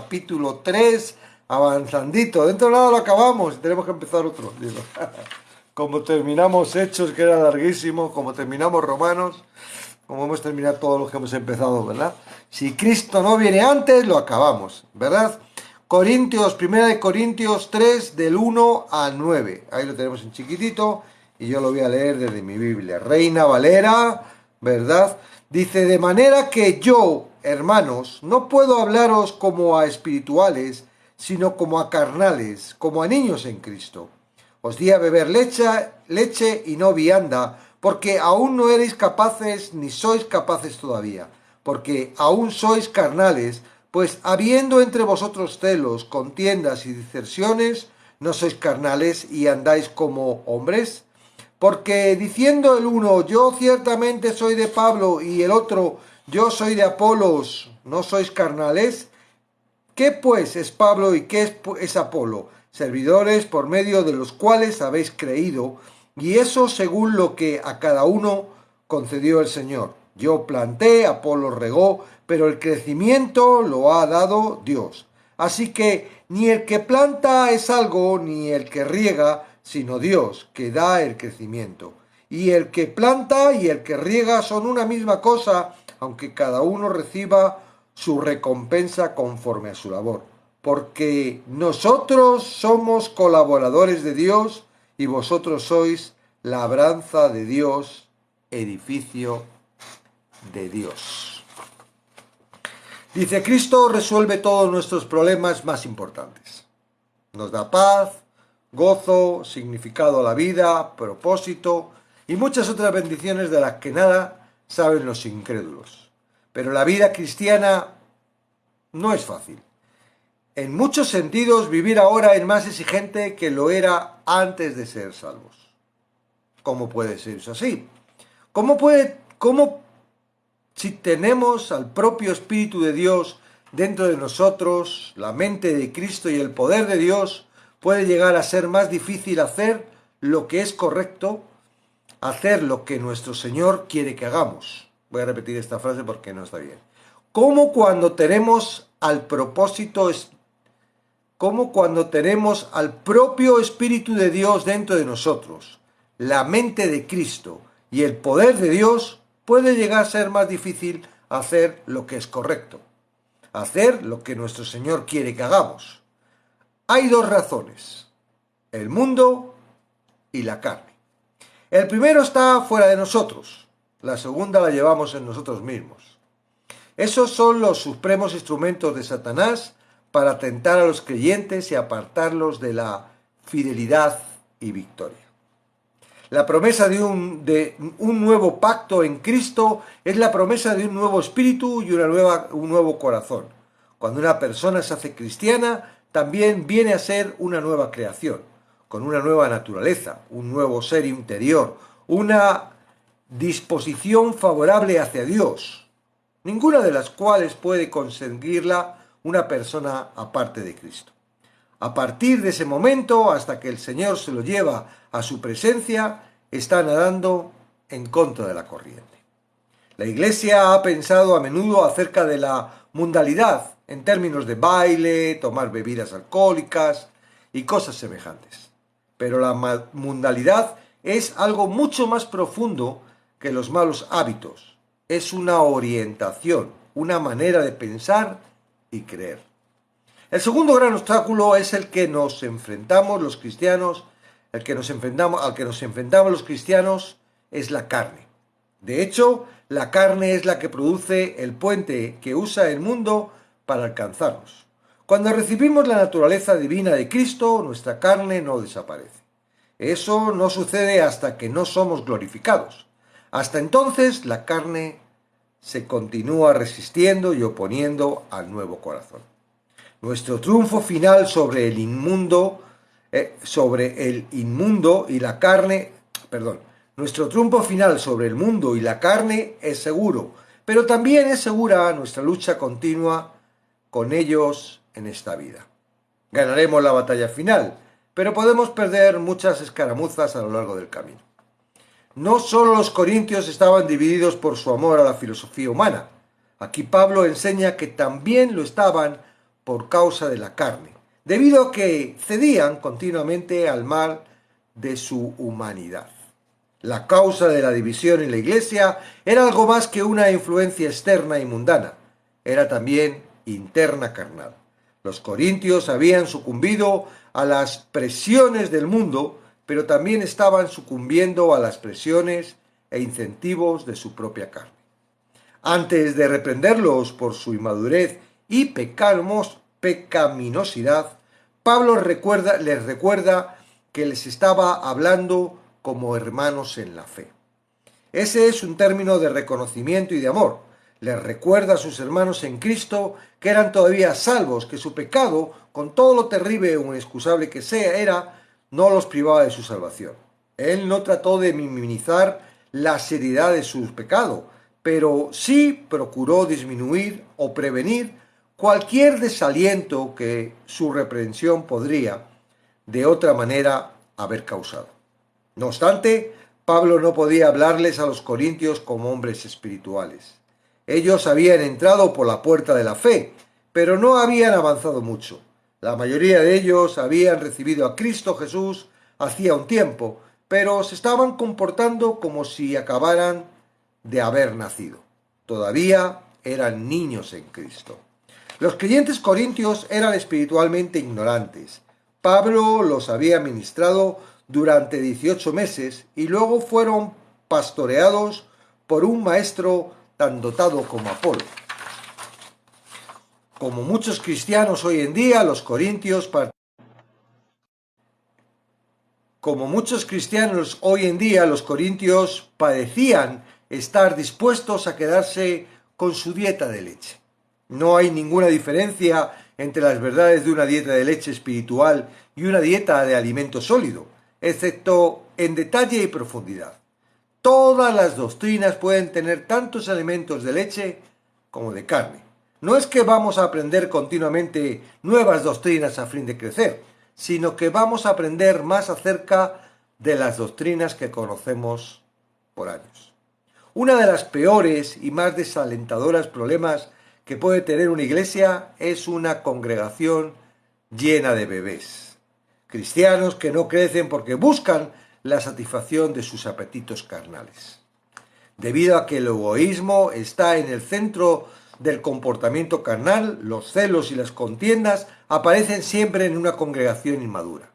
capítulo 3, avanzandito. Dentro de nada lo acabamos, tenemos que empezar otro libro. Como terminamos Hechos, que era larguísimo, como terminamos Romanos, como hemos terminado todos los que hemos empezado, ¿verdad? Si Cristo no viene antes, lo acabamos, ¿verdad? Primera de Corintios 3, del 1 al 9. Ahí lo tenemos en chiquitito y yo lo voy a leer desde mi Biblia. Reina Valera, ¿verdad? Dice, de manera que yo, hermanos, no puedo hablaros como a espirituales, sino como a carnales, como a niños en Cristo. Os di a beber leche y no vianda, porque aún no erais capaces, ni sois capaces todavía, porque aún sois carnales, pues habiendo entre vosotros celos, contiendas y disensiones, ¿no sois carnales y andáis como hombres? Porque diciendo el uno, yo ciertamente soy de Pablo, y el otro, yo soy de Apolos, ¿no sois carnales? ¿Qué pues es Pablo y qué es Apolo? Servidores por medio de los cuales habéis creído, y eso según lo que a cada uno concedió el Señor. Yo planté, Apolo regó, pero el crecimiento lo ha dado Dios. Así que ni el que planta es algo, ni el que riega, sino Dios, que da el crecimiento. Y el que planta y el que riega son una misma cosa, aunque cada uno reciba su recompensa conforme a su labor. Porque nosotros somos colaboradores de Dios y vosotros sois labranza de Dios, edificio de Dios. Dice, Cristo resuelve todos nuestros problemas más importantes. Nos da paz, gozo, significado a la vida, propósito y muchas otras bendiciones de las que nada saben los incrédulos. Pero la vida cristiana no es fácil. En muchos sentidos, vivir ahora es más exigente que lo era antes de ser salvos. ¿Cómo puede ser eso así? ¿Cómo si tenemos al propio Espíritu de Dios dentro de nosotros, la mente de Cristo y el poder de Dios, puede llegar a ser más difícil hacer lo que es correcto, hacer lo que nuestro Señor quiere que hagamos? Voy a repetir esta frase porque no está bien. Como cuando tenemos al propio Espíritu de Dios dentro de nosotros, la mente de Cristo y el poder de Dios, puede llegar a ser más difícil hacer lo que es correcto, hacer lo que nuestro Señor quiere que hagamos. Hay dos razones, el mundo y la carne. El primero está fuera de nosotros, la segunda la llevamos en nosotros mismos. Esos son los supremos instrumentos de Satanás para tentar a los creyentes y apartarlos de la fidelidad y victoria. La promesa de un nuevo pacto en Cristo es la promesa de un nuevo espíritu y un nuevo corazón. Cuando una persona se hace cristiana, también viene a ser una nueva creación, con una nueva naturaleza, un nuevo ser interior, una disposición favorable hacia Dios, ninguna de las cuales puede conseguirla una persona aparte de Cristo. A partir de ese momento, hasta que el Señor se lo lleva a su presencia, está nadando en contra de la corriente. La Iglesia ha pensado a menudo acerca de la mundalidad, en términos de baile, tomar bebidas alcohólicas y cosas semejantes. Pero la mundalidad es algo mucho más profundo que los malos hábitos. Es una orientación, una manera de pensar y creer. El segundo gran obstáculo es el que nos enfrentamos los cristianos, al que nos enfrentamos los cristianos es la carne. De hecho, la carne es la que produce el puente que usa el mundo para alcanzarnos. Cuando recibimos la naturaleza divina de Cristo, nuestra carne no desaparece. Eso no sucede hasta que no somos glorificados. Hasta entonces, la carne se continúa resistiendo y oponiendo al nuevo corazón. Nuestro triunfo final sobre el inmundo y la carne, nuestro triunfo final sobre el mundo y la carne es seguro, pero también es segura nuestra lucha continua con ellos en esta vida. Ganaremos la batalla final, pero podemos perder muchas escaramuzas a lo largo del camino. No solo los corintios estaban divididos por su amor a la filosofía humana. Aquí Pablo enseña que también lo estaban por causa de la carne, debido a que cedían continuamente al mal de su humanidad. La causa de la división en la Iglesia era algo más que una influencia externa y mundana, era también interna carnal. Los corintios habían sucumbido a las presiones del mundo, pero también estaban sucumbiendo a las presiones e incentivos de su propia carne. Antes de reprenderlos por su inmadurez y pecaminosidad, Pablo les recuerda que les estaba hablando como hermanos en la fe. Ese es un término de reconocimiento y de amor. Les recuerda a sus hermanos en Cristo que eran todavía salvos, que su pecado, con todo lo terrible o inexcusable que sea, no los privaba de su salvación. Él no trató de minimizar la seriedad de su pecado, pero sí procuró disminuir o prevenir cualquier desaliento que su reprensión podría, de otra manera, haber causado. No obstante, Pablo no podía hablarles a los corintios como hombres espirituales. Ellos habían entrado por la puerta de la fe, pero no habían avanzado mucho. La mayoría de ellos habían recibido a Cristo Jesús hacía un tiempo, pero se estaban comportando como si acabaran de haber nacido. Todavía eran niños en Cristo. Los creyentes corintios eran espiritualmente ignorantes. Pablo los había ministrado durante 18 meses y luego fueron pastoreados por un maestro tan dotado como Apolo. Como muchos cristianos hoy en día, los corintios parecían estar dispuestos a quedarse con su dieta de leche. No hay ninguna diferencia entre las verdades de una dieta de leche espiritual y una dieta de alimento sólido, excepto en detalle y profundidad. Todas las doctrinas pueden tener tantos elementos de leche como de carne. No es que vamos a aprender continuamente nuevas doctrinas a fin de crecer, sino que vamos a aprender más acerca de las doctrinas que conocemos por años. Una de las peores y más desalentadoras problemas que puede tener una iglesia es una congregación llena de bebés. Cristianos que no crecen porque buscan la satisfacción de sus apetitos carnales. Debido a que el egoísmo está en el centro del comportamiento carnal, los celos y las contiendas aparecen siempre en una congregación inmadura.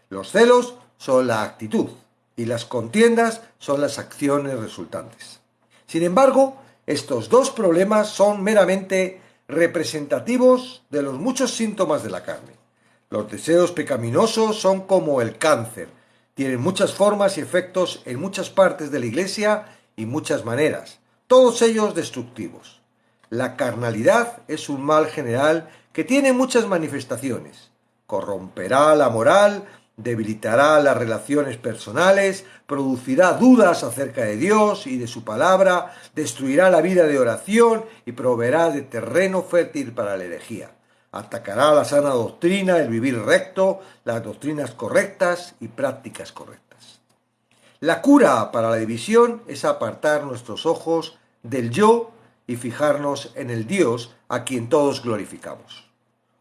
Los celos son la actitud y las contiendas son las acciones resultantes. Sin embargo, estos dos problemas son meramente representativos de los muchos síntomas de la carne. Los deseos pecaminosos son como el cáncer, tienen muchas formas y efectos en muchas partes de la iglesia y muchas maneras, todos ellos destructivos. La carnalidad es un mal general que tiene muchas manifestaciones. Corromperá la moral, debilitará las relaciones personales, producirá dudas acerca de Dios y de su palabra, destruirá la vida de oración y proveerá de terreno fértil para la herejía. Atacará la sana doctrina, el vivir recto, las doctrinas correctas y prácticas correctas. La cura para la división es apartar nuestros ojos del yo y fijarnos en el Dios a quien todos glorificamos.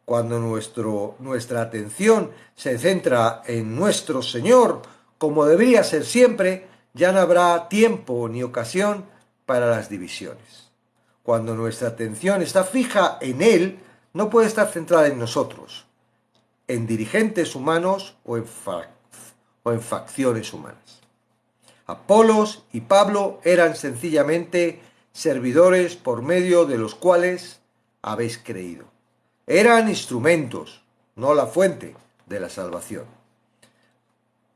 Cuando nuestra atención se centra en nuestro Señor, como debería ser siempre, ya no habrá tiempo ni ocasión para las divisiones. Cuando nuestra atención está fija en Él, no puede estar centrada en nosotros, en dirigentes humanos o en facciones humanas. Apolos y Pablo eran sencillamente servidores por medio de los cuales habéis creído. Eran instrumentos, no la fuente de la salvación.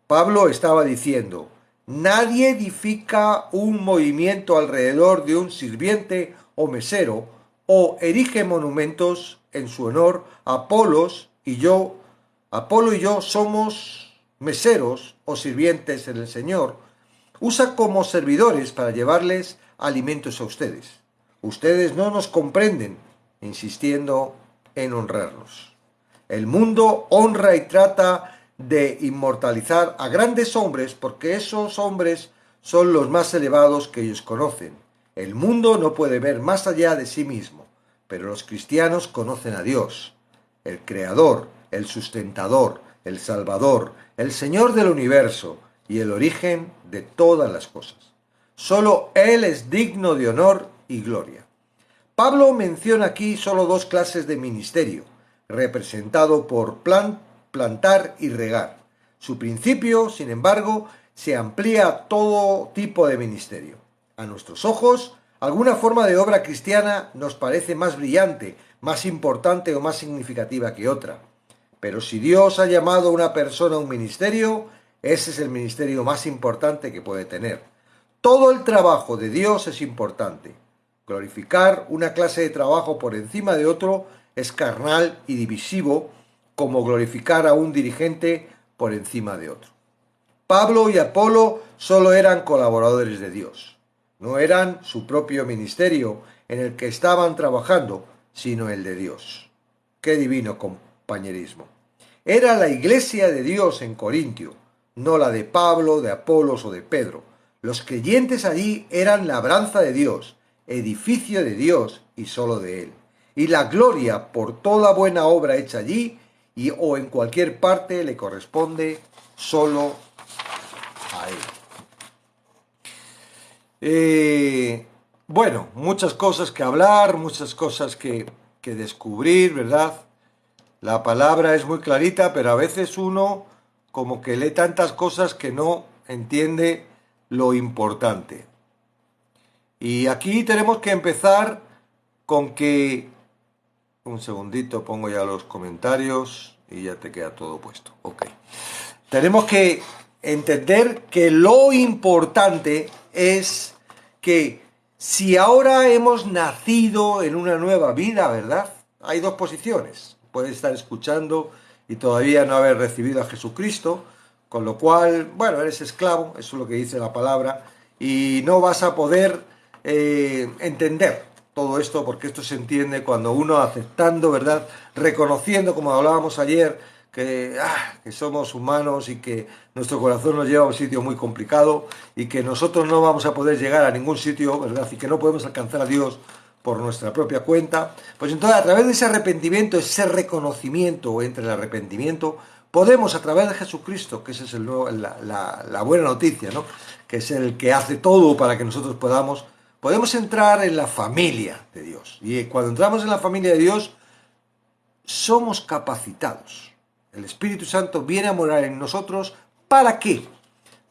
Pablo estaba diciendo, nadie edifica un movimiento alrededor de un sirviente o mesero o erige monumentos en su honor. Apolo y yo somos meseros o sirvientes en el Señor. Usa como servidores para llevarles alimentos a ustedes. Ustedes no nos comprenden, insistiendo en honrarnos. El mundo honra y trata de inmortalizar a grandes hombres porque esos hombres son los más elevados que ellos conocen. El mundo no puede ver más allá de sí mismo, pero los cristianos conocen a Dios. el Creador, el Sustentador, el Salvador, el Señor del universo y el origen de todas las cosas. Solo Él es digno de honor y gloria. Pablo menciona aquí solo dos clases de ministerio, representado por plantar y regar. Su principio, sin embargo, se amplía a todo tipo de ministerio. A nuestros ojos, alguna forma de obra cristiana nos parece más brillante, más importante o más significativa que otra. Pero si Dios ha llamado a una persona a un ministerio, ese es el ministerio más importante que puede tener. Todo el trabajo de Dios es importante. Glorificar una clase de trabajo por encima de otro es carnal y divisivo, como glorificar a un dirigente por encima de otro. Pablo y Apolo solo eran colaboradores de Dios. No eran su propio ministerio en el que estaban trabajando, sino el de Dios. ¡Qué divino compañerismo! Era la iglesia de Dios en Corintio, no la de Pablo, de Apolos o de Pedro. Los creyentes allí eran labranza de Dios, edificio de Dios y solo de Él. Y la gloria por toda buena obra hecha allí o en cualquier parte le corresponde solo a Él. Bueno, muchas cosas que hablar, muchas cosas que descubrir, ¿verdad? La palabra es muy clarita, pero a veces uno como que lee tantas cosas que no entiende lo importante. Y aquí tenemos que empezar con que... Un segundito, pongo ya los comentarios y ya te queda todo puesto. Ok. Tenemos que entender que lo importante es que si ahora hemos nacido en una nueva vida, ¿verdad? Hay dos posiciones. Puedes estar escuchando y todavía no haber recibido a Jesucristo, con lo cual, bueno, eres esclavo, eso es lo que dice la palabra, y no vas a poder entender todo esto, porque esto se entiende cuando uno aceptando, ¿verdad? Reconociendo, como hablábamos ayer, que somos humanos y que nuestro corazón nos lleva a un sitio muy complicado y que nosotros no vamos a poder llegar a ningún sitio, ¿verdad? Y que no podemos alcanzar a Dios por nuestra propia cuenta. Pues entonces, a través de ese arrepentimiento, ese reconocimiento entre el arrepentimiento, podemos, a través de Jesucristo, que esa es la buena noticia, ¿no? Que es el que hace todo para que nosotros podemos entrar en la familia de Dios. Y cuando entramos en la familia de Dios, somos capacitados. El Espíritu Santo viene a morar en nosotros. ¿Para qué?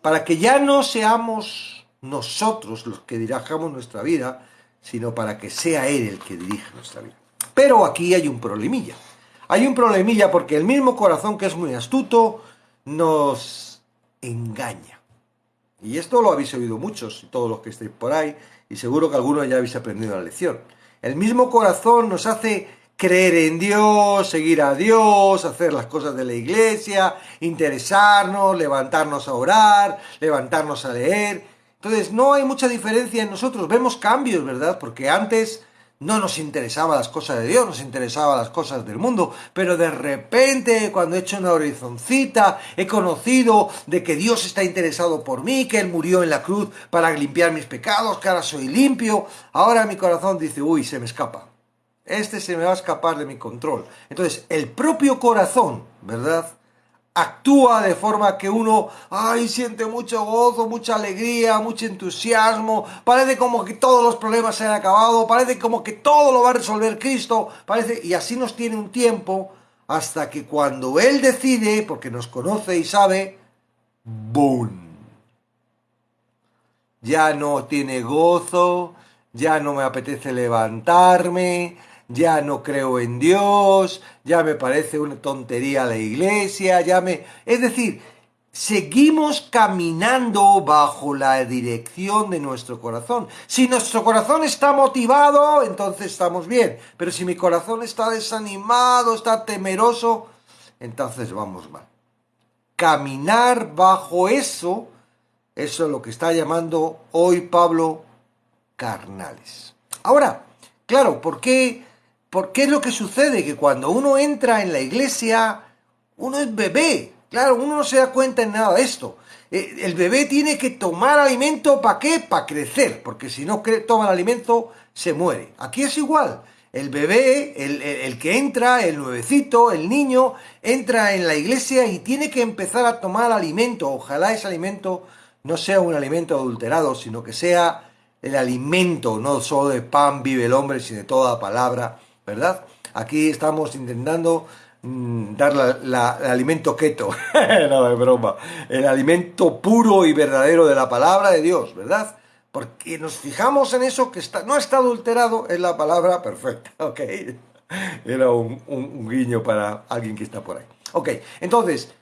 Para que ya no seamos nosotros los que dirijamos nuestra vida, sino para que sea Él el que dirija nuestra vida. Pero aquí hay un problemilla. Hay un problemilla porque el mismo corazón, que es muy astuto, nos engaña. Y esto lo habéis oído muchos, todos los que estáis por ahí, y seguro que algunos ya habéis aprendido la lección. El mismo corazón nos hace creer en Dios, seguir a Dios, hacer las cosas de la iglesia, interesarnos, levantarnos a orar, levantarnos a leer. Entonces no hay mucha diferencia en nosotros, vemos cambios, ¿verdad? Porque antes no nos interesaban las cosas de Dios, nos interesaban las cosas del mundo, pero de repente, cuando he hecho una horizoncita, he conocido de que Dios está interesado por mí, que Él murió en la cruz para limpiar mis pecados, que ahora soy limpio. Ahora mi corazón dice, uy, se me escapa. Se me va a escapar de mi control. Entonces, el propio corazón, ¿verdad?, actúa de forma que uno, siente mucho gozo, mucha alegría, mucho entusiasmo, parece como que todos los problemas se han acabado, parece como que todo lo va a resolver Cristo, y así nos tiene un tiempo, hasta que cuando Él decide, porque nos conoce y sabe, ¡boom! Ya no tiene gozo, ya no me apetece levantarme, ya no creo en Dios, ya me parece una tontería la iglesia, Es decir, seguimos caminando bajo la dirección de nuestro corazón. Si nuestro corazón está motivado, entonces estamos bien. Pero si mi corazón está desanimado, está temeroso, entonces vamos mal. Caminar bajo eso es lo que está llamando hoy Pablo carnales. Ahora, claro, ¿por qué es lo que sucede? Que cuando uno entra en la iglesia, uno es bebé. Claro, uno no se da cuenta en nada de esto. El bebé tiene que tomar alimento, ¿para qué? Para crecer, porque si no toma el alimento, se muere. Aquí es igual. El bebé, el que entra, el nuevecito, el niño, entra en la iglesia y tiene que empezar a tomar alimento. Ojalá ese alimento no sea un alimento adulterado, sino que sea el alimento, no solo de pan vive el hombre, sino de toda palabra, ¿verdad? Aquí estamos intentando dar el alimento keto, no, es broma, el alimento puro y verdadero de la palabra de Dios, ¿verdad? Porque nos fijamos en eso que no está adulterado, es la palabra perfecta, ¿ok? Era un guiño para alguien que está por ahí. Ok, entonces,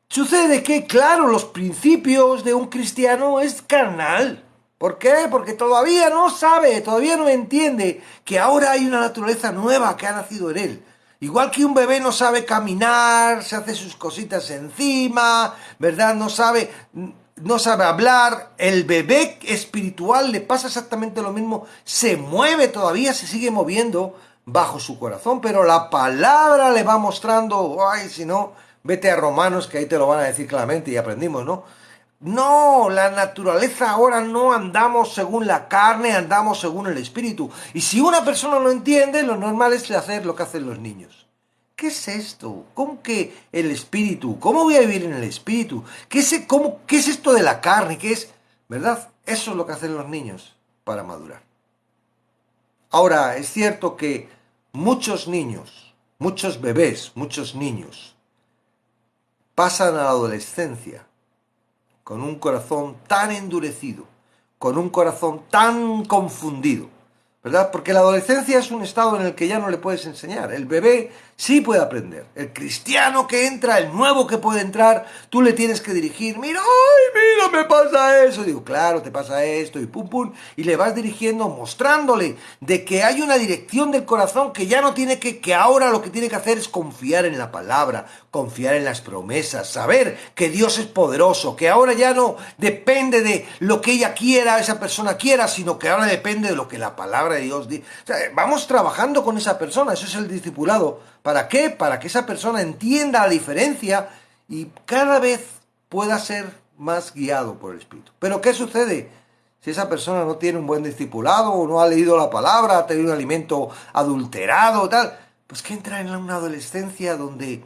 sucede que, claro, los principios de un cristiano es carnal. ¿Por qué? Porque todavía no sabe, todavía no entiende que ahora hay una naturaleza nueva que ha nacido en él. Igual que un bebé no sabe caminar, se hace sus cositas encima, ¿verdad? No sabe hablar. El bebé espiritual le pasa exactamente lo mismo. Se mueve todavía, se sigue moviendo bajo su corazón, pero la palabra le va mostrando, ay, si no, vete a Romanos, que ahí te lo van a decir claramente y aprendimos, ¿no? No, la naturaleza ahora no andamos según la carne, andamos según el espíritu. Y si una persona lo entiende, lo normal es hacer lo que hacen los niños. ¿Qué es esto? ¿Cómo que el espíritu? ¿Cómo voy a vivir en el espíritu? ¿Qué es esto de la carne? ¿Qué es? ¿Verdad? Eso es lo que hacen los niños para madurar. Ahora, es cierto que muchos niños, muchos bebés, muchos niños, pasan a la adolescencia con un corazón tan endurecido, con un corazón tan confundido, ¿verdad? Porque la adolescencia es un estado en el que ya no le puedes enseñar. El bebé sí puede aprender. El cristiano que entra, el nuevo que puede entrar, tú le tienes que dirigir. Mira, ay, mira, me pasa eso. Digo, claro, te pasa esto y pum, pum. Y le vas dirigiendo, mostrándole de que hay una dirección del corazón que ya no tiene que ahora lo que tiene que hacer es confiar en la palabra, confiar en las promesas, saber que Dios es poderoso, que ahora ya no depende de lo que ella quiera, esa persona quiera, sino que ahora depende de lo que la palabra de Dios dice. O sea, vamos trabajando con esa persona, eso es el discipulado. ¿Para qué? Para que esa persona entienda la diferencia y cada vez pueda ser más guiado por el Espíritu. Pero ¿qué sucede si esa persona no tiene un buen discipulado o no ha leído la palabra, ha tenido un alimento adulterado, tal? Pues que entra en una adolescencia donde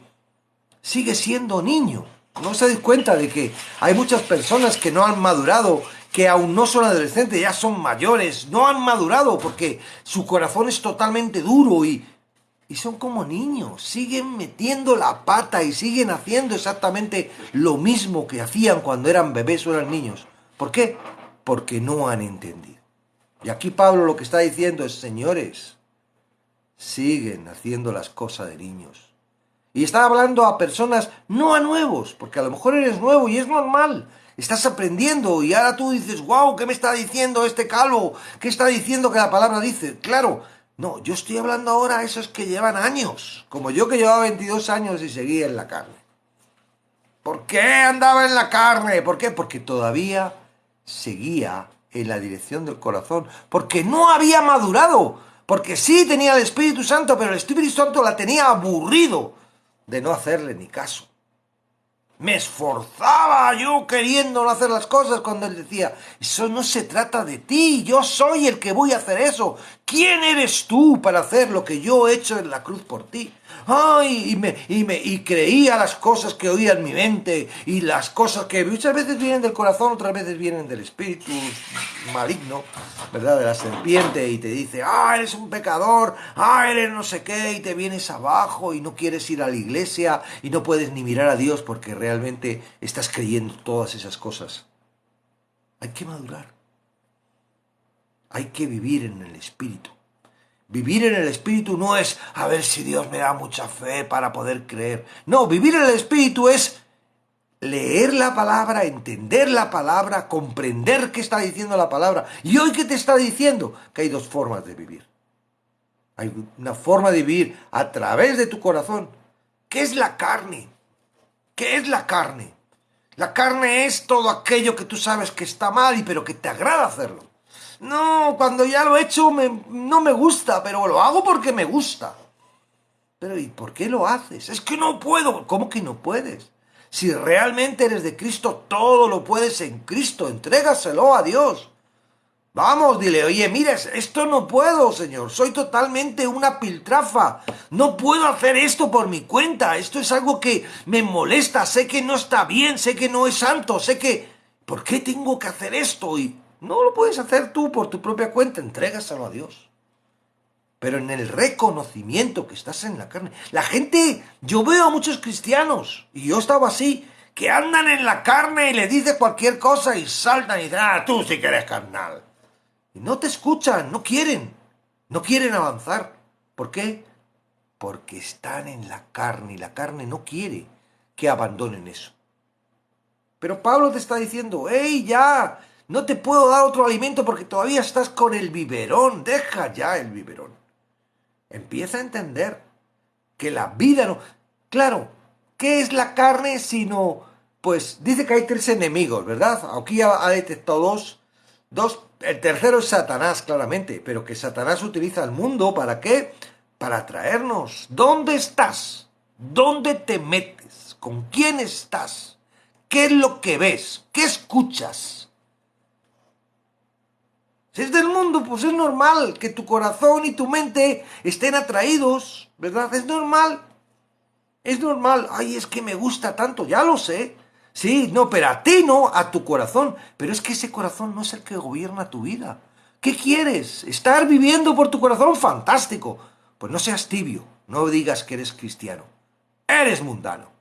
sigue siendo niño. No se da cuenta de que hay muchas personas que no han madurado, que aún no son adolescentes, ya son mayores, no han madurado porque su corazón es totalmente duro y son como niños, siguen metiendo la pata y siguen haciendo exactamente lo mismo que hacían cuando eran bebés o eran niños. ¿Por qué? Porque no han entendido. Y aquí Pablo lo que está diciendo es, señores, siguen haciendo las cosas de niños. Y está hablando a personas, no a nuevos, porque a lo mejor eres nuevo y es normal. Estás aprendiendo y ahora tú dices, wow, ¿qué me está diciendo este calvo? ¿Qué está diciendo que la palabra dice? Claro, no, yo estoy hablando ahora a esos que llevan años, como yo que llevaba 22 años y seguía en la carne. ¿Por qué andaba en la carne? ¿Por qué? Porque todavía seguía en la dirección del corazón, porque no había madurado, porque sí tenía el Espíritu Santo, pero el Espíritu Santo la tenía aburrido de no hacerle ni caso. Me esforzaba yo queriendo no hacer las cosas cuando él decía, eso no se trata de ti, yo soy el que voy a hacer eso. ¿Quién eres tú para hacer lo que yo he hecho en la cruz por ti? Ay, y creía las cosas que oía en mi mente y las cosas que muchas veces vienen del corazón, otras veces vienen del espíritu maligno, ¿verdad? De la serpiente y te dice, eres un pecador, eres no sé qué, y te vienes abajo y no quieres ir a la iglesia y no puedes ni mirar a Dios porque realmente estás creyendo todas esas cosas. Hay que madurar. Hay que vivir en el espíritu. Vivir en el Espíritu no es a ver si Dios me da mucha fe para poder creer. No, vivir en el Espíritu es leer la palabra, entender la palabra, comprender qué está diciendo la palabra. ¿Y hoy qué te está diciendo? Que hay dos formas de vivir. Hay una forma de vivir a través de tu corazón. ¿Qué es la carne? ¿Qué es la carne? La carne es todo aquello que tú sabes que está mal, pero que te agrada hacerlo. No, cuando ya lo he hecho no me gusta, pero lo hago porque me gusta. Pero ¿y por qué lo haces? Es que no puedo. ¿Cómo que no puedes? Si realmente eres de Cristo, todo lo puedes en Cristo. Entrégaselo a Dios. Vamos, dile, oye, mires, esto no puedo, Señor, soy totalmente una piltrafa, no puedo hacer esto por mi cuenta, esto es algo que me molesta, sé que no está bien, sé que no es santo, sé que... ¿Por qué tengo que hacer esto? Y no lo puedes hacer tú por tu propia cuenta, entrégaselo a Dios. Pero en el reconocimiento que estás en la carne. La gente, yo veo a muchos cristianos, y yo estaba así, que andan en la carne y le dice cualquier cosa y saltan y dicen, tú sí que eres carnal. Y no te escuchan, no quieren avanzar. ¿Por qué? Porque están en la carne y la carne no quiere que abandonen eso. Pero Pablo te está diciendo, hey, ya, no te puedo dar otro alimento porque todavía estás con el biberón, deja ya el biberón. Empieza a entender que la vida no... Claro, ¿qué es la carne sino... Pues dice que hay tres enemigos, ¿verdad? Aquí ha detectado dos. El tercero es Satanás, claramente, pero que Satanás utiliza el mundo, ¿para qué? Para atraernos. ¿Dónde estás? ¿Dónde te metes? ¿Con quién estás? ¿Qué es lo que ves? ¿Qué escuchas? Si es del mundo, pues es normal que tu corazón y tu mente estén atraídos, ¿verdad? Es normal. Es normal. Ay, es que me gusta tanto, ya lo sé. Sí, no, pero a ti no, a tu corazón. Pero es que ese corazón no es el que gobierna tu vida. ¿Qué quieres? ¿Estar viviendo por tu corazón? Fantástico. Pues no seas tibio. No digas que eres cristiano. Eres mundano.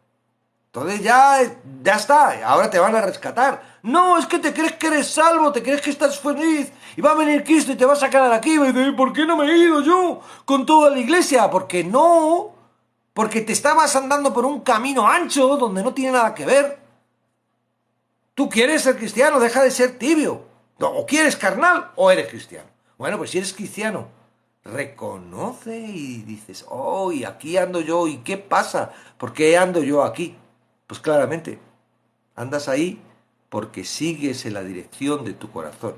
Entonces ya está, ahora te van a rescatar. No, es que te crees que eres salvo, te crees que estás feliz y va a venir Cristo y te va a sacar de aquí y dices, ¿por qué no me he ido yo con toda la iglesia? Porque no, porque te estabas andando por un camino ancho donde no tiene nada que ver. Tú quieres ser cristiano, deja de ser tibio. O quieres carnal o eres cristiano. Bueno, pues si eres cristiano, reconoce y dices, oh, y aquí ando yo, ¿y qué pasa? ¿Por qué ando yo aquí? Pues claramente, andas ahí porque sigues en la dirección de tu corazón.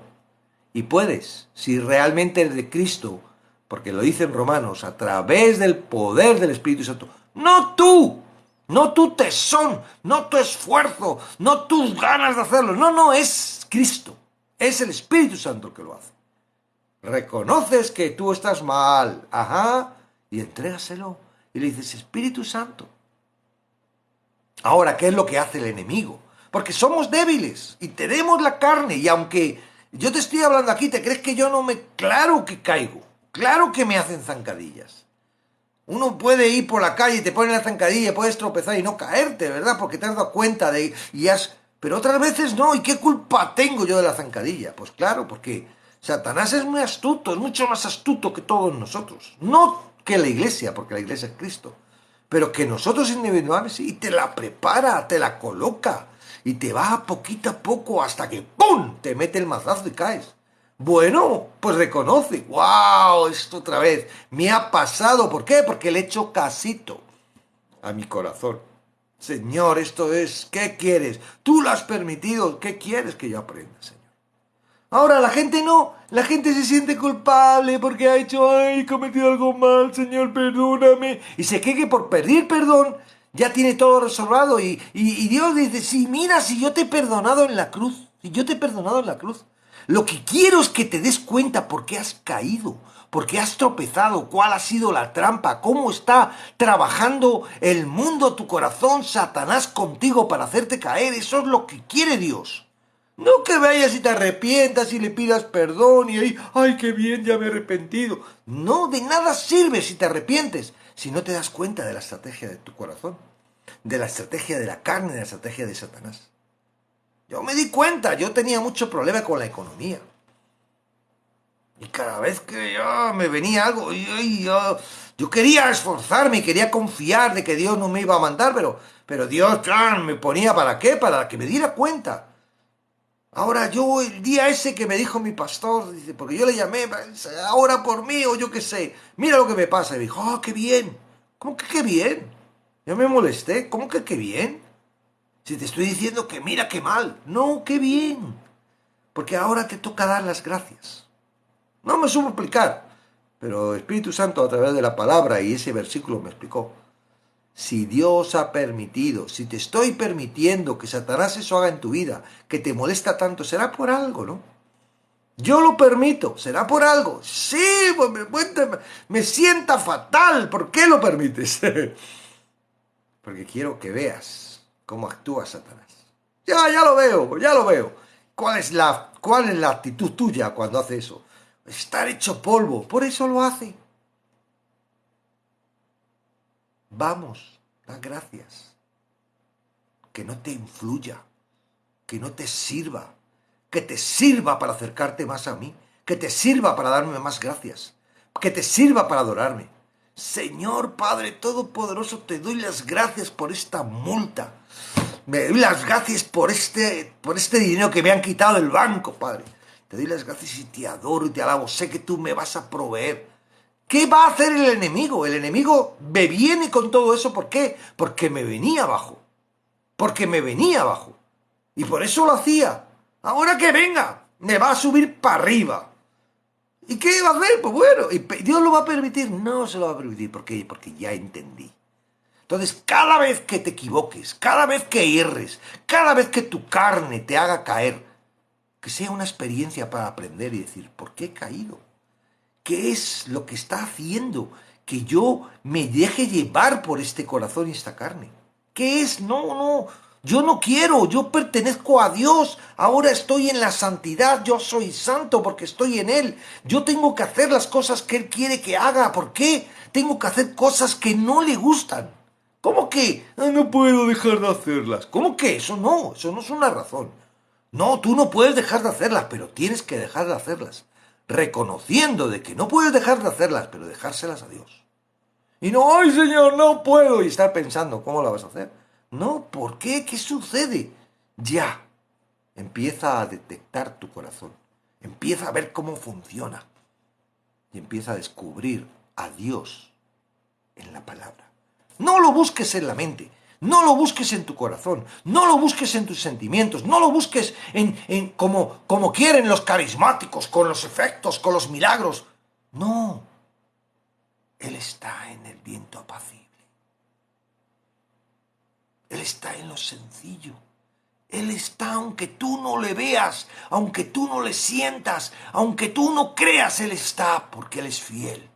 Y puedes, si realmente eres de Cristo, porque lo dicen Romanos, a través del poder del Espíritu Santo, no tu tesón, no tu esfuerzo, no tus ganas de hacerlo, no, es Cristo, es el Espíritu Santo el que lo hace. Reconoces que tú estás mal, y entrégaselo, y le dices, Espíritu Santo. Ahora, ¿qué es lo que hace el enemigo? Porque somos débiles y tenemos la carne, y aunque yo te estoy hablando aquí, ¿te crees que yo no me... Claro que caigo, claro que me hacen zancadillas. Uno puede ir por la calle y te ponen la zancadilla, puedes tropezar y no caerte, ¿verdad? Porque te has dado cuenta de... Pero otras veces no, ¿y qué culpa tengo yo de la zancadilla? Pues claro, porque Satanás es muy astuto, es mucho más astuto que todos nosotros. No que la iglesia, porque la iglesia es Cristo, pero que nosotros individuales, y te la prepara, te la coloca, y te va poquito a poco hasta que ¡pum!, te mete el mazazo y caes. Bueno, pues reconoce, wow, esto otra vez me ha pasado. ¿Por qué? Porque le he hecho casito a mi corazón. Señor, esto es, ¿qué quieres? Tú lo has permitido, ¿qué quieres que yo aprenda, Señor? Ahora la gente no, la gente se siente culpable porque ha hecho, ay, cometido algo mal, Señor, perdóname. Y se cree que por pedir perdón ya tiene todo resolvado. Y Dios dice, sí, mira, si yo te he perdonado en la cruz, si yo te he perdonado en la cruz. Lo que quiero es que te des cuenta por qué has caído, por qué has tropezado, cuál ha sido la trampa, cómo está trabajando el mundo, tu corazón, Satanás contigo para hacerte caer. Eso es lo que quiere Dios. No que vayas y te arrepientas y le pidas perdón y ahí, ay, qué bien, ya me he arrepentido. No, de nada sirve si te arrepientes, si no te das cuenta de la estrategia de tu corazón, de la estrategia de la carne, de la estrategia de Satanás. Yo me di cuenta, yo tenía mucho problema con la economía. Y cada vez que me venía algo, yo quería esforzarme, quería confiar de que Dios no me iba a mandar, pero Dios me ponía ¿para qué? Para que me diera cuenta. Ahora yo, el día ese que me dijo mi pastor, dice, porque yo le llamé, ahora por mí, o yo qué sé, mira lo que me pasa. Y me dijo, qué bien. ¿Cómo que qué bien? Yo me molesté, ¿cómo que qué bien? Si te estoy diciendo que mira qué mal. No, qué bien. Porque ahora te toca dar las gracias. No me supo explicar, pero el Espíritu Santo a través de la palabra y ese versículo me explicó. Si Dios ha permitido, si te estoy permitiendo que Satanás eso haga en tu vida, que te molesta tanto, será por algo, ¿no? Yo lo permito, será por algo. Sí, pues me sienta fatal. ¿Por qué lo permites? Porque quiero que veas cómo actúa Satanás. Ya lo veo, ya lo veo. ¿Cuál es la actitud tuya cuando hace eso? Estar hecho polvo, por eso lo hace. Vamos, da gracias. Que no te influya, que no te sirva, que te sirva para acercarte más a mí, que te sirva para darme más gracias, que te sirva para adorarme. Señor Padre Todopoderoso, te doy las gracias por esta multa. Me doy las gracias por este dinero que me han quitado del banco, Padre. Te doy las gracias y te adoro y te alabo. Sé que tú me vas a proveer. ¿Qué va a hacer el enemigo? El enemigo me viene con todo eso. ¿Por qué? Porque me venía abajo. Porque me venía abajo. Y por eso lo hacía. Ahora que venga, me va a subir para arriba. ¿Y qué va a hacer? Pues bueno, ¿y Dios lo va a permitir? No se lo va a permitir. ¿Por qué? Porque ya entendí. Entonces, cada vez que te equivoques, cada vez que erres, cada vez que tu carne te haga caer, que sea una experiencia para aprender y decir, ¿por qué he caído? ¿Qué es lo que está haciendo que yo me deje llevar por este corazón y esta carne? ¿Qué es? No, yo no quiero, yo pertenezco a Dios, ahora estoy en la santidad, yo soy santo porque estoy en Él, yo tengo que hacer las cosas que Él quiere que haga, ¿por qué? Tengo que hacer cosas que no le gustan. ¿Cómo que? No puedo dejar de hacerlas. ¿Cómo que? Eso no es una razón. No, tú no puedes dejar de hacerlas, pero tienes que dejar de hacerlas. Reconociendo de que no puedes dejar de hacerlas, pero dejárselas a Dios. Y no, ay Señor, no puedo. Y estar pensando, ¿cómo la vas a hacer? No, ¿por qué? ¿Qué sucede? Ya. Empieza a detectar tu corazón. Empieza a ver cómo funciona. Y empieza a descubrir a Dios en la palabra. No lo busques en la mente, no lo busques en tu corazón, no lo busques en tus sentimientos, no lo busques como quieren los carismáticos, con los efectos, con los milagros. No, Él está en el viento apacible. Él está en lo sencillo. Él está aunque tú no le veas, aunque tú no le sientas, aunque tú no creas, Él está porque Él es fiel.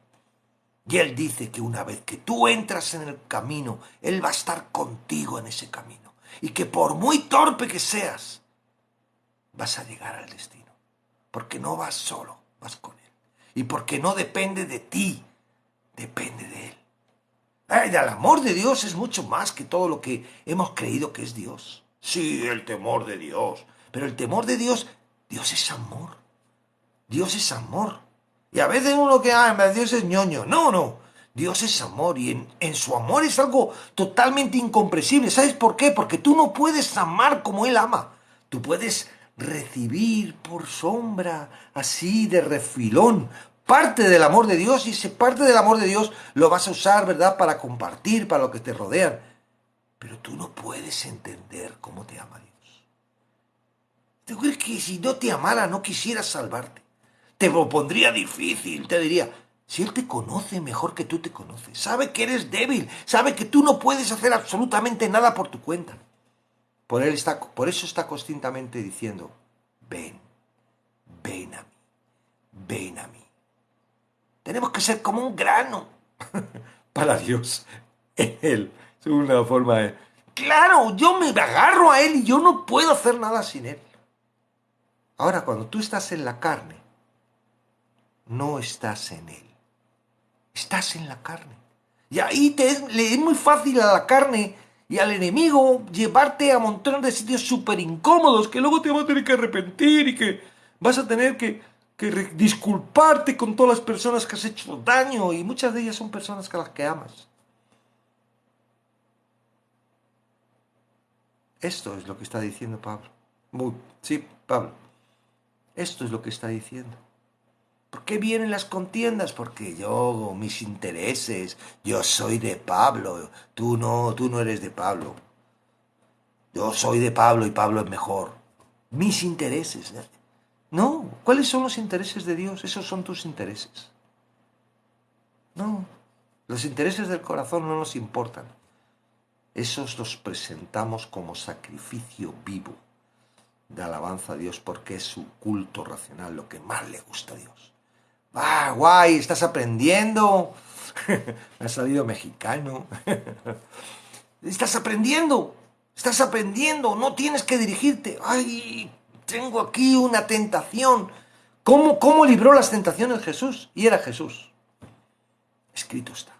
Y Él dice que una vez que tú entras en el camino, Él va a estar contigo en ese camino. Y que por muy torpe que seas, vas a llegar al destino. Porque no vas solo, vas con Él. Y porque no depende de ti, depende de Él. El amor de Dios es mucho más que todo lo que hemos creído que es Dios. Sí, el temor de Dios. Pero el temor de Dios, Dios es amor. Dios es amor. Y a veces uno que, Dios es ñoño. No. Dios es amor y en su amor es algo totalmente incomprensible. ¿Sabes por qué? Porque tú no puedes amar como Él ama. Tú puedes recibir por sombra, así de refilón, parte del amor de Dios y ese parte del amor de Dios lo vas a usar, ¿verdad? Para compartir, para lo que te rodean. Pero tú no puedes entender cómo te ama Dios. ¿Tú crees que si no te amara no quisieras salvarte? Te lo pondría difícil, te diría, si Él te conoce mejor que tú te conoces, sabe que eres débil, sabe que tú no puedes hacer absolutamente nada por tu cuenta. Por eso está constantemente diciendo, ven a mí, ven a mí. Tenemos que ser como un grano para Dios. Él, es una forma de... Claro, yo me agarro a Él y yo no puedo hacer nada sin Él. Ahora, cuando tú estás en la carne, no estás en Él. Estás en la carne. Y ahí le es muy fácil a la carne y al enemigo llevarte a montones de sitios súper incómodos que luego te vas a tener que arrepentir y que vas a tener que disculparte con todas las personas que has hecho daño y muchas de ellas son personas a las que amas. Esto es lo que está diciendo Pablo. Sí, Pablo. Esto es lo que está diciendo. ¿Por qué vienen las contiendas? Porque mis intereses, yo soy de Pablo, tú no eres de Pablo. Yo soy de Pablo y Pablo es mejor. Mis intereses. No, ¿cuáles son los intereses de Dios? Esos son tus intereses. No, los intereses del corazón no nos importan. Esos los presentamos como sacrificio vivo. de alabanza a Dios porque es su culto racional, lo que más le gusta a Dios. ¡Ah, guay! ¿Estás aprendiendo? Me ha salido mexicano. Estás aprendiendo, no tienes que dirigirte. ¡Ay! Tengo aquí una tentación. ¿Cómo libró las tentaciones Jesús? Y era Jesús. Escrito está.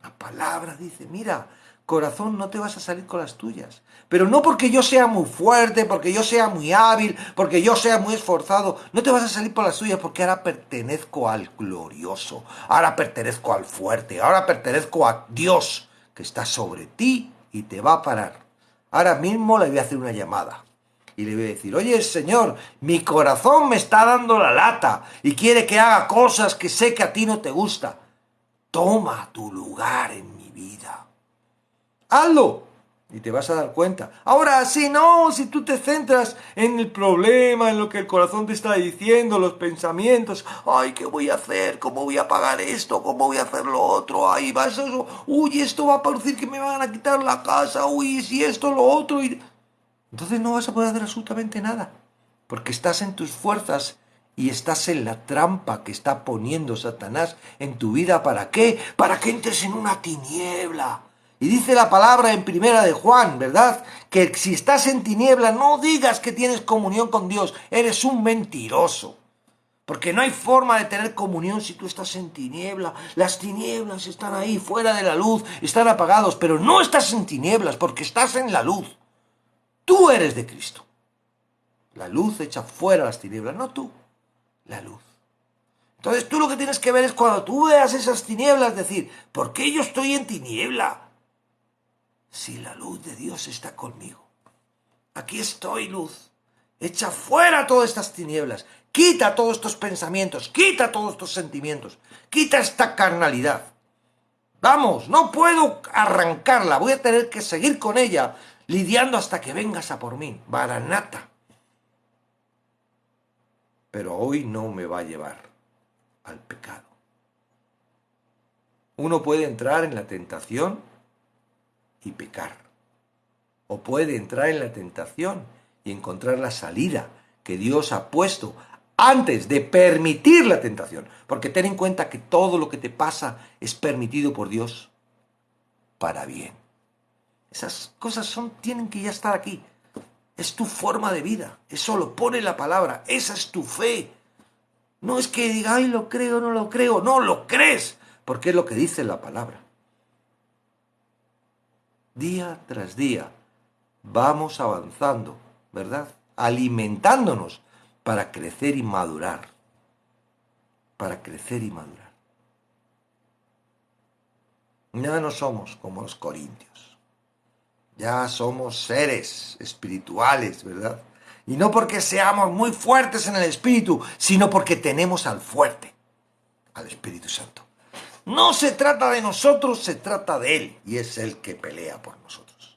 La palabra dice, mira, corazón, no te vas a salir con las tuyas. Pero no porque yo sea muy fuerte, porque yo sea muy hábil, porque yo sea muy esforzado. No te vas a salir por las tuyas porque ahora pertenezco al glorioso. Ahora pertenezco al fuerte. Ahora pertenezco a Dios que está sobre ti y te va a parar. Ahora mismo le voy a hacer una llamada. Y le voy a decir, oye, Señor, mi corazón me está dando la lata y quiere que haga cosas que sé que a ti no te gusta. Toma tu lugar en mi vida. Hazlo y te vas a dar cuenta. Ahora, si tú te centras en el problema, en lo que el corazón te está diciendo, los pensamientos, ay, ¿qué voy a hacer? ¿Cómo voy a pagar esto? ¿Cómo voy a hacer lo otro? Ay, vas eso. Uy, esto va a parecer que me van a quitar la casa. Uy, si esto, lo otro. Entonces no vas a poder hacer absolutamente nada, porque estás en tus fuerzas y estás en la trampa que está poniendo Satanás en tu vida. ¿Para qué? Para que entres en una tiniebla. Y dice la palabra en Primera de Juan, ¿verdad? Que si estás en tiniebla, no digas que tienes comunión con Dios. Eres un mentiroso. Porque no hay forma de tener comunión si tú estás en tiniebla. Las tinieblas están ahí, fuera de la luz, están apagados, pero no estás en tinieblas porque estás en la luz. Tú eres de Cristo. La luz echa fuera las tinieblas, no tú, la luz. Entonces tú lo que tienes que ver es cuando tú veas esas tinieblas, decir, ¿por qué yo estoy en tiniebla? Si la luz de Dios está conmigo. Aquí estoy, luz. Echa fuera todas estas tinieblas. Quita todos estos pensamientos. Quita todos estos sentimientos. Quita esta carnalidad. Vamos, no puedo arrancarla. Voy a tener que seguir con ella, lidiando hasta que vengas a por mí. Maranata. Pero hoy no me va a llevar al pecado. Uno puede entrar en la tentación y pecar. O puede entrar en la tentación y encontrar la salida que Dios ha puesto antes de permitir la tentación. Porque ten en cuenta que todo lo que te pasa es permitido por Dios para bien. Esas cosas tienen que ya estar aquí. Es tu forma de vida. Eso lo pone la palabra. Esa es tu fe. No es que diga, ay, lo creo, no lo creo. No, lo crees. Porque es lo que dice la palabra. Día tras día vamos avanzando, ¿verdad? Alimentándonos para crecer y madurar. Para crecer y madurar. Ya no somos como los corintios. Ya somos seres espirituales, ¿verdad? Y no porque seamos muy fuertes en el espíritu, sino porque tenemos al fuerte, al Espíritu Santo. No se trata de nosotros, se trata de Él, y es Él que pelea por nosotros.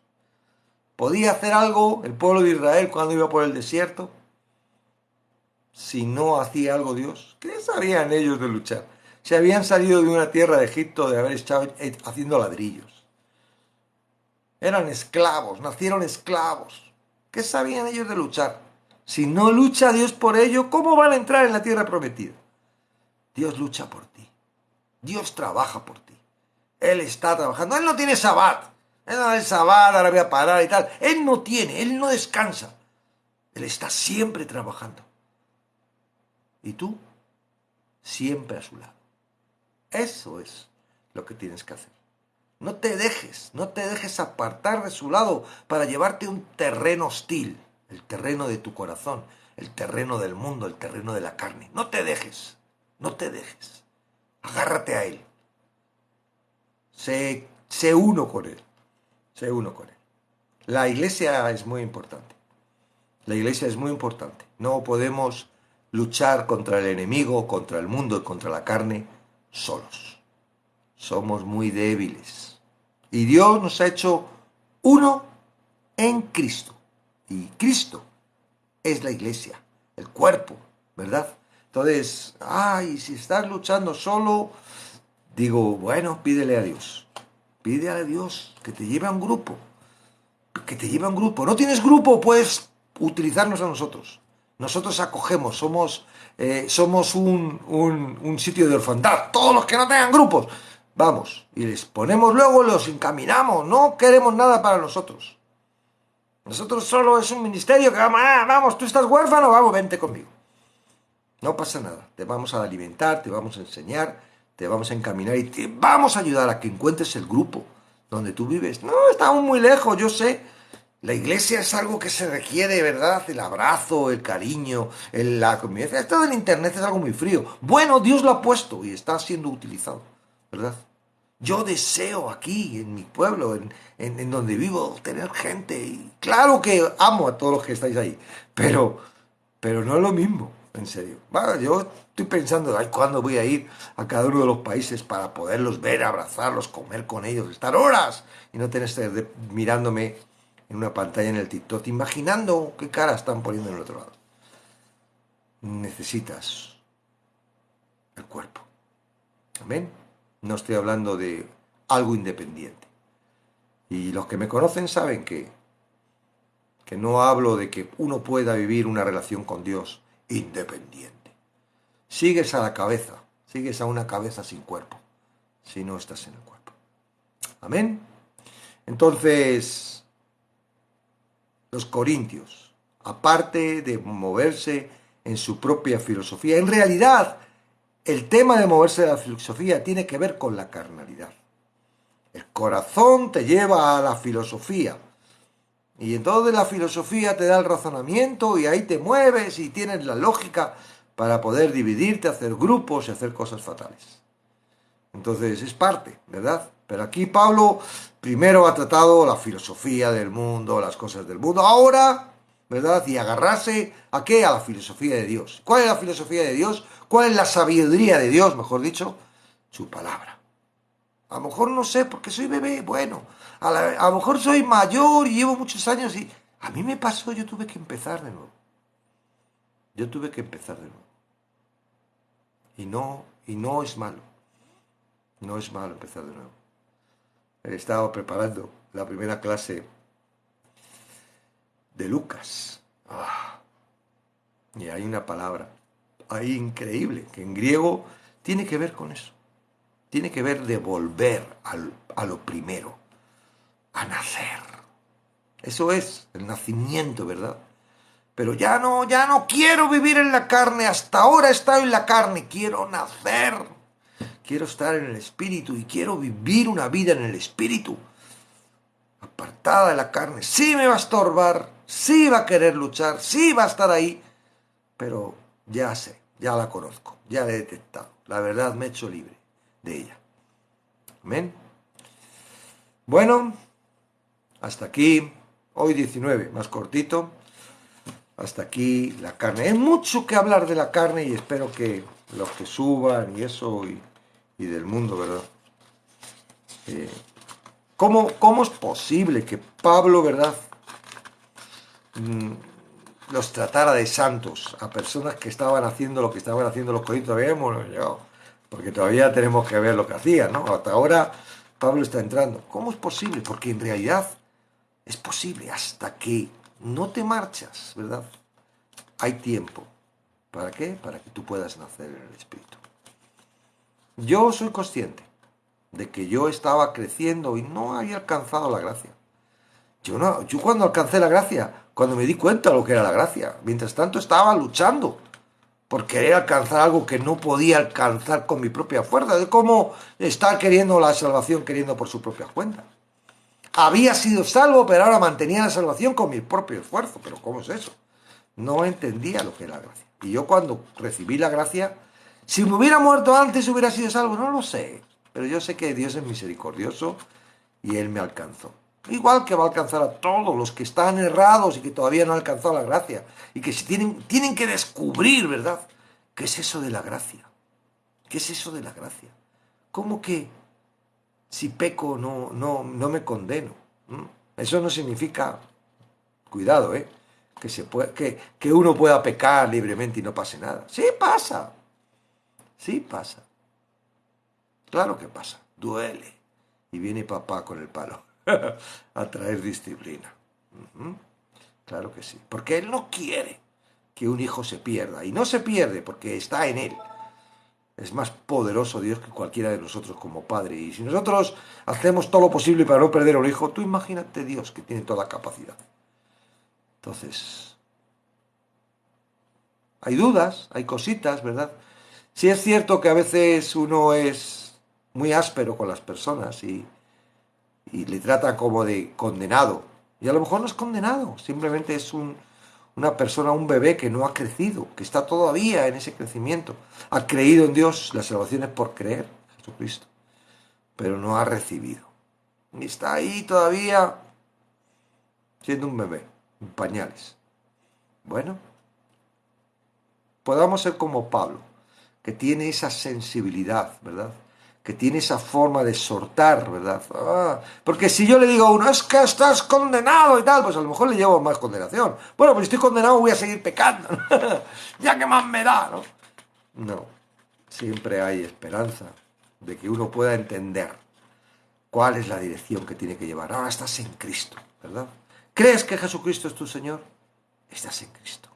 ¿Podía hacer algo el pueblo de Israel cuando iba por el desierto? Si no hacía algo Dios, ¿qué sabían ellos de luchar? Se habían salido de una tierra de Egipto de haber estado haciendo ladrillos. Eran esclavos, nacieron esclavos. ¿Qué sabían ellos de luchar? Si no lucha Dios por ellos, ¿cómo van a entrar en la tierra prometida? Dios lucha por ti. Dios trabaja por ti. Él está trabajando. Él no tiene sabat. Él no tiene sabat, ahora voy a parar y tal. Él no descansa. Él está siempre trabajando. Y tú, siempre a su lado. Eso es lo que tienes que hacer. No te dejes apartar de su lado para llevarte un terreno hostil, el terreno de tu corazón, el terreno del mundo, el terreno de la carne. No te dejes. Agárrate a Él. Sé uno con Él. La iglesia es muy importante. No podemos luchar contra el enemigo, contra el mundo y contra la carne solos. Somos muy débiles. Y Dios nos ha hecho uno en Cristo. Y Cristo es la iglesia, el cuerpo, ¿verdad? Entonces, si estás luchando solo, digo, bueno, pídele a Dios. Pídele a Dios que te lleve a un grupo. ¿No tienes grupo? Pues utilizarnos a nosotros. Nosotros acogemos, somos un sitio de orfandad. Todos los que no tengan grupos, vamos, y les ponemos luego, los encaminamos. No queremos nada para nosotros. Nosotros solo es un ministerio que vamos, tú estás huérfano, vamos, vente conmigo. No pasa nada, te vamos a alimentar, te vamos a enseñar, te vamos a encaminar y te vamos a ayudar a que encuentres el grupo donde tú vives. No, estamos muy lejos, yo sé. La iglesia es algo que se requiere, ¿verdad? El abrazo, el cariño, la convivencia. Esto del internet es algo muy frío. Bueno, Dios lo ha puesto y está siendo utilizado, ¿verdad? Yo deseo aquí, en mi pueblo, en donde vivo, tener gente. Y claro que amo a todos los que estáis ahí, pero no es lo mismo, en serio. Bueno, yo estoy pensando, ay, ¿cuándo voy a ir a cada uno de los países para poderlos ver, abrazarlos, comer con ellos, estar horas y no tener que estar mirándome en una pantalla en el TikTok, imaginando qué cara están poniendo en el otro lado? Necesitas el cuerpo. Amén. No estoy hablando de algo independiente. Y los que me conocen saben que no hablo de que uno pueda vivir una relación con Dios independiente. Sigues a la cabeza, sigues a una cabeza sin cuerpo, si no estás en el cuerpo. Amén. Entonces, los corintios, aparte de moverse en su propia filosofía, en realidad el tema de moverse de la filosofía tiene que ver con la carnalidad. El corazón te lleva a la filosofía. Y entonces la filosofía te da el razonamiento y ahí te mueves y tienes la lógica para poder dividirte, hacer grupos y hacer cosas fatales. Entonces es parte, ¿verdad? Pero aquí Pablo primero ha tratado la filosofía del mundo, las cosas del mundo. Ahora, ¿verdad? Y agarrarse ¿a qué? A la filosofía de Dios. ¿Cuál es la filosofía de Dios? ¿Cuál es la sabiduría de Dios, mejor dicho? Su palabra. A lo mejor no sé porque soy bebé, bueno, a lo mejor soy mayor y llevo muchos años y a mí me pasó, yo tuve que empezar de nuevo. Yo tuve que empezar de nuevo. Y no es malo. No es malo empezar de nuevo. He estado preparando la primera clase de Lucas. Y hay una palabra ahí increíble que en griego tiene que ver con eso. Tiene que ver de volver a lo primero, a nacer. Eso es el nacimiento, ¿verdad? Pero ya no quiero vivir en la carne. Hasta ahora he estado en la carne. Quiero nacer. Quiero estar en el espíritu y quiero vivir una vida en el espíritu. Apartada de la carne. Sí me va a estorbar. Sí va a querer luchar. Sí va a estar ahí. Pero ya sé, ya la conozco. Ya la he detectado. La verdad me he hecho libre de ella. Amén. Bueno, hasta aquí. Hoy 19, más cortito. Hasta aquí la carne. Hay mucho que hablar de la carne y espero que los que suban y eso y del mundo, ¿verdad? ¿Cómo es posible que Pablo, ¿verdad? Los tratara de santos a personas que estaban haciendo lo que estaban haciendo los corintios? Todavía hemos llegado, porque todavía tenemos que ver lo que hacían, ¿no? Hasta ahora Pablo está entrando. ¿Cómo es posible? Porque en realidad es posible hasta que no te marchas, ¿verdad? Hay tiempo. ¿Para qué? Para que tú puedas nacer en el Espíritu. Yo soy consciente de que yo estaba creciendo y no había alcanzado la gracia. Yo cuando alcancé la gracia, cuando me di cuenta de lo que era la gracia, mientras tanto estaba luchando por querer alcanzar algo que no podía alcanzar con mi propia fuerza, de cómo estar queriendo la salvación queriendo por su propia cuenta. Había sido salvo, pero ahora mantenía la salvación con mi propio esfuerzo. ¿Pero cómo es eso? No entendía lo que era la gracia. Y yo cuando recibí la gracia, si me hubiera muerto antes hubiera sido salvo, no lo sé. Pero yo sé que Dios es misericordioso y Él me alcanzó. Igual que va a alcanzar a todos los que están errados y que todavía no han alcanzado la gracia. Y que si tienen que descubrir, ¿verdad? ¿Qué es eso de la gracia? ¿Qué es eso de la gracia? ¿Cómo que si peco no me condeno? Eso no significa, cuidado, que uno pueda pecar libremente y no pase nada. Sí pasa. Sí pasa. Claro que pasa. Duele. Y viene papá con el palo a traer disciplina. claro que sí. Porque Él no quiere que un hijo se pierda. Y no se pierde porque está en Él. Es más poderoso Dios que cualquiera de nosotros como padre. Y si nosotros hacemos todo lo posible para no perder a un hijo, tú imagínate Dios que tiene toda la capacidad. Entonces, hay dudas, hay cositas, ¿verdad? Sí es cierto que a veces uno es muy áspero con las personas y le trata como de condenado. Y a lo mejor no es condenado, simplemente es una persona, un bebé que no ha crecido, que está todavía en ese crecimiento. Ha creído en Dios, la salvación es por creer en Jesucristo, pero no ha recibido. Y está ahí todavía siendo un bebé, en pañales. Bueno, podamos ser como Pablo, que tiene esa sensibilidad, ¿verdad? Que tiene esa forma de exhortar, ¿verdad? Porque si yo le digo a uno, es que estás condenado y tal, pues a lo mejor le llevo más condenación. Bueno, pues si estoy condenado voy a seguir pecando, ya que más me da, ¿no? No, siempre hay esperanza de que uno pueda entender cuál es la dirección que tiene que llevar. Ahora estás en Cristo, ¿verdad? ¿Crees que Jesucristo es tu Señor? Estás en Cristo.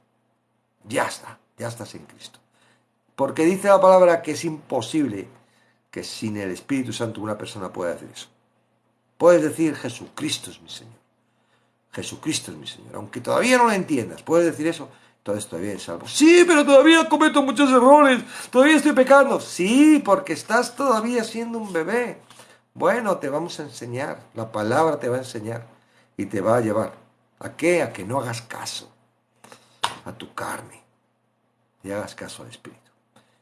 Ya está, ya estás en Cristo. Porque dice la palabra que es imposible que sin el Espíritu Santo una persona pueda hacer eso. Puedes decir, Jesucristo es mi Señor. Jesucristo es mi Señor. Aunque todavía no lo entiendas, puedes decir eso, entonces todavía eres salvo. Sí, pero todavía cometo muchos errores, todavía estoy pecando. Sí, porque estás todavía siendo un bebé. Bueno, te vamos a enseñar, la palabra te va a enseñar y te va a llevar. ¿A qué? A que no hagas caso a tu carne y hagas caso al Espíritu.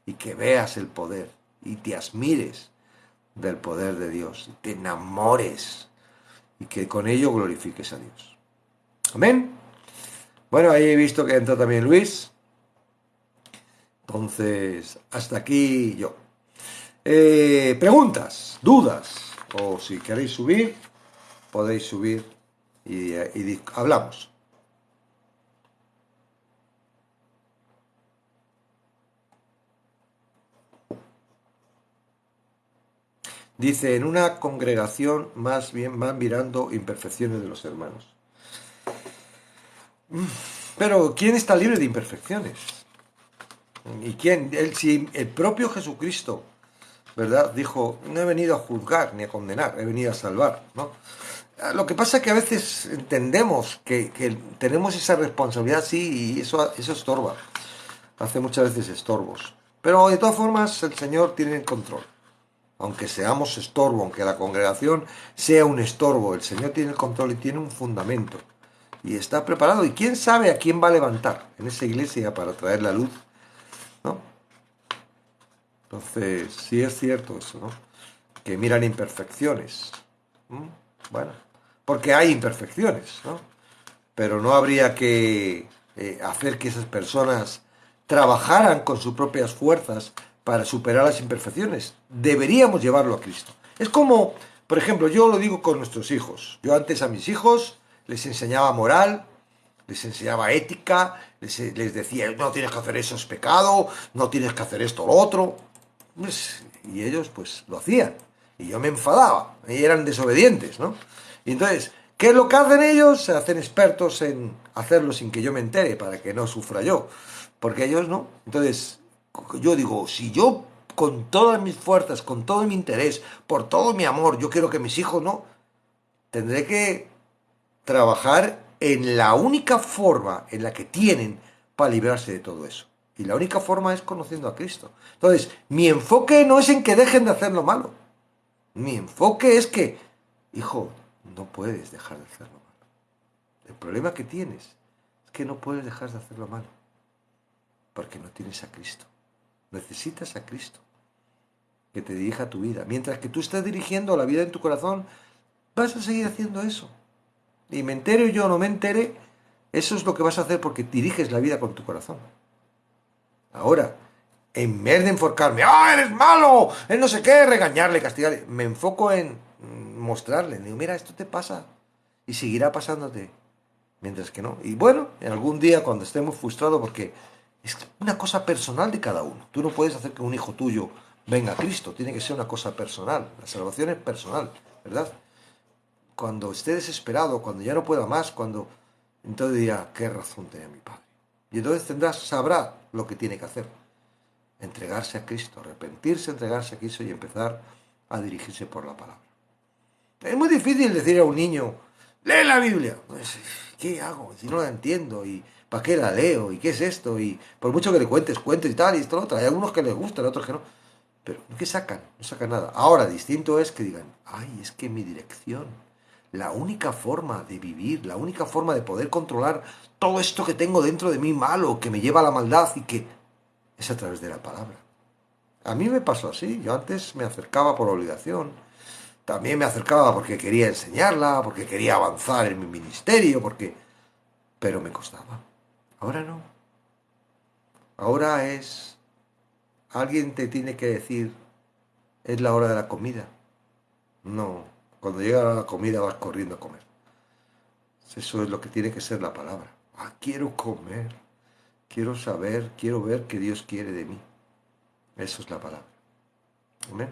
Y que veas el poder y te admires del poder de Dios y te enamores y que con ello glorifiques a Dios. Amén. Bueno, ahí he visto que entró también Luis. Entonces, hasta aquí yo. Preguntas, dudas, o si queréis subir, podéis subir y hablamos. Dice, en una congregación más bien van mirando imperfecciones de los hermanos. Pero ¿quién está libre de imperfecciones? ¿Y quién? Si el propio Jesucristo, ¿verdad? Dijo, no he venido a juzgar ni a condenar, he venido a salvar, ¿no? Lo que pasa es que a veces entendemos que tenemos esa responsabilidad, sí, y eso estorba. Hace muchas veces estorbos. Pero de todas formas el Señor tiene el control. Aunque seamos estorbo, aunque la congregación sea un estorbo, el Señor tiene el control y tiene un fundamento. Y está preparado. Y quién sabe a quién va a levantar en esa iglesia para traer la luz, ¿no? Entonces, sí es cierto eso, ¿no? Que miran imperfecciones. Bueno, porque hay imperfecciones, ¿no? Pero no habría que hacer que esas personas trabajaran con sus propias fuerzas para superar las imperfecciones. Deberíamos llevarlo a Cristo. Es como, por ejemplo, yo lo digo con nuestros hijos. Yo antes a mis hijos les enseñaba moral, les enseñaba ética, les decía, no tienes que hacer eso, es pecado, no tienes que hacer esto o lo otro. Y ellos pues lo hacían. Y yo me enfadaba. Y eran desobedientes, ¿no? Y entonces, ¿qué es lo que hacen ellos? Se hacen expertos en hacerlo sin que yo me entere, para que no sufra yo. Porque ellos no. Entonces, yo digo, si yo con todas mis fuerzas, con todo mi interés, por todo mi amor, yo quiero que mis hijos no, tendré que trabajar en la única forma en la que tienen para librarse de todo eso. Y la única forma es conociendo a Cristo. Entonces, mi enfoque no es en que dejen de hacer lo malo. Mi enfoque es que, hijo, no puedes dejar de hacer lo malo. El problema que tienes es que no puedes dejar de hacer lo malo. Porque no tienes a Cristo. Necesitas a Cristo que te dirija tu vida. Mientras que tú estás dirigiendo la vida en tu corazón, vas a seguir haciendo eso. Y me entere yo o no me entere, eso es lo que vas a hacer porque diriges la vida con tu corazón. Ahora, en vez de enfocarme, ¡ah, eres malo! Él no sé qué, regañarle, castigarle. Me enfoco en mostrarle. Digo, mira, esto te pasa y seguirá pasándote. Mientras que no. Y bueno, en algún día cuando estemos frustrados, porque es una cosa personal de cada uno. Tú no puedes hacer que un hijo tuyo venga a Cristo. Tiene que ser una cosa personal. La salvación es personal, ¿verdad? Cuando esté desesperado, cuando ya no pueda más, cuando Entonces dirá, qué razón tenía mi padre. Y entonces sabrá lo que tiene que hacer. Entregarse a Cristo, arrepentirse, entregarse a Cristo y empezar a dirigirse por la palabra. Es muy difícil decir a un niño, lee la Biblia. Pues, ¿qué hago? Si no la entiendo, ¿y para qué la leo? ¿Y qué es esto? Y por mucho que le cuentes y tal, y esto, lo otro. Hay algunos que les gustan, otros que no. Pero, ¿qué sacan? No sacan nada. Ahora, distinto es que digan, ay, es que mi dirección, la única forma de vivir, la única forma de poder controlar todo esto que tengo dentro de mí malo, que me lleva a la maldad y que es a través de la palabra. A mí me pasó así. Yo antes me acercaba por obligación. También me acercaba porque quería enseñarla, porque quería avanzar en mi ministerio, porque... Pero me costaba. Ahora no. Ahora es... Alguien te tiene que decir, es la hora de la comida. No. Cuando llega la comida vas corriendo a comer. Eso es lo que tiene que ser la palabra. Ah, quiero comer. Quiero saber, quiero ver qué Dios quiere de mí. Eso es la palabra. Amén.